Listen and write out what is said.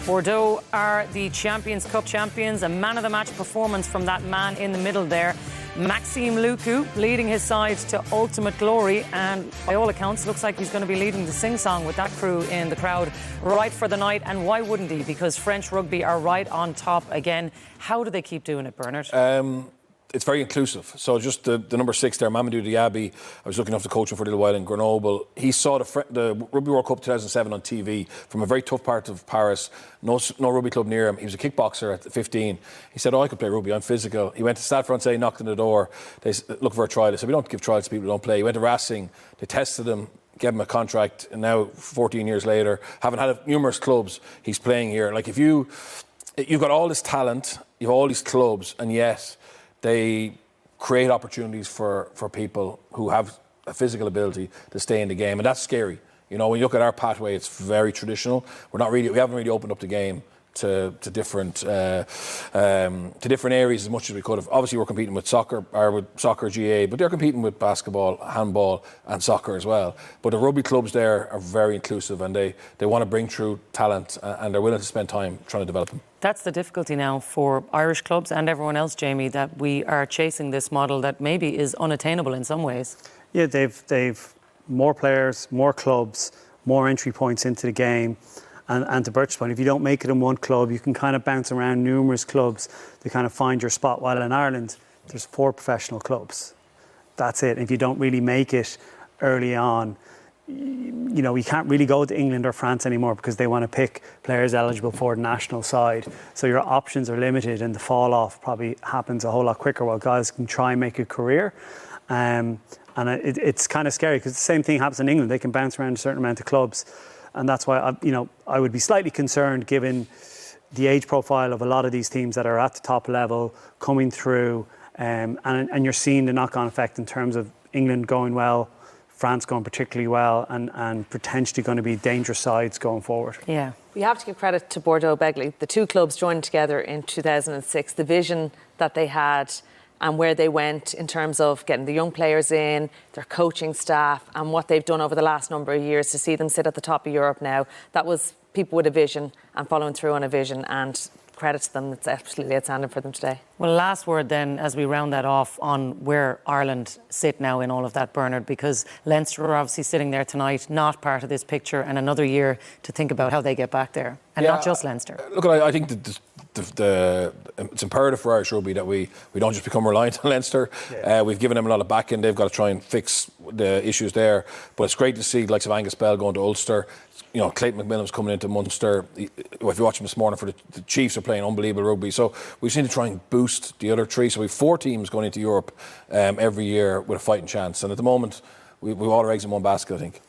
Bordeaux are the Champions Cup champions. A man-of-the-match performance from that man in the middle there. Maxime Lucu leading his side to ultimate glory, and by all accounts looks like he's going to be leading the sing-song with that crew in the crowd right for the night. And why wouldn't he? Because French rugby are right on top again. How do they keep doing it, Bernard? It's very inclusive. So just the number 6 there, Mamadou Diaby, I was looking after coaching for a little while in Grenoble. He saw the Rugby World Cup 2007 on TV from a very tough part of Paris. No rugby club near him. He was a kickboxer at 15. He said, I could play rugby, I'm physical. He went to Stade Francais, knocked on the door. They said, look for a trial. They said, we don't give trials to people who don't play. He went to Racing. They tested him, gave him a contract, and now 14 years later, having had numerous clubs, he's playing here. Like, if you've got all this talent, you have all these clubs, and yet they create opportunities for people who have a physical ability to stay in the game, and that's scary. You know, when you look at our pathway, it's very traditional. We haven't really opened up the game to different areas as much as we could have. Obviously, we're competing with soccer GA, but they're competing with basketball, handball, and soccer as well. But the rugby clubs there are very inclusive, and they want to bring through talent, and they're willing to spend time trying to develop them. That's the difficulty now for Irish clubs and everyone else, Jamie, that we are chasing this model that maybe is unattainable in some ways. Yeah, they've more players, more clubs, more entry points into the game. And to Bert's point, if you don't make it in one club, you can kind of bounce around numerous clubs to kind of find your spot. While in Ireland, there's 4 professional clubs. That's it. If you don't really make it early on, you know, you can't really go to England or France anymore because they want to pick players eligible for the national side. So your options are limited, and the fall off probably happens a whole lot quicker while guys can try and make a career. And it's kind of scary because the same thing happens in England. They can bounce around a certain amount of clubs. And that's why, I would be slightly concerned given the age profile of a lot of these teams that are at the top level coming through. And you're seeing the knock-on effect in terms of England going well, France going particularly well, and potentially going to be dangerous sides going forward. Yeah. We have to give credit to Bordeaux Begley. The two clubs joined together in 2006. The vision that they had and where they went in terms of getting the young players in, their coaching staff, and what they've done over the last number of years to see them sit at the top of Europe now. That was people with a vision and following through on a vision, and credit to them. It's absolutely outstanding for them today. Well, last word then, as we round that off, on where Ireland sit now in all of that, Bernard, because Leinster are obviously sitting there tonight, not part of this picture, and another year to think about how they get back there. And not just Leinster. Look, I think it's imperative for Irish rugby that we don't just become reliant on Leinster. Yeah. We've given them a lot of backing. They've got to try and fix the issues there. But it's great to see the likes of Angus Bell going to Ulster. You know, Clayton McMillan's coming into Munster. If you watch him this morning, the Chiefs are playing unbelievable rugby. So we've seen to try and boost the other 3. So we've 4 teams going into Europe every year with a fighting chance. And at the moment, we've all our eggs in one basket, I think.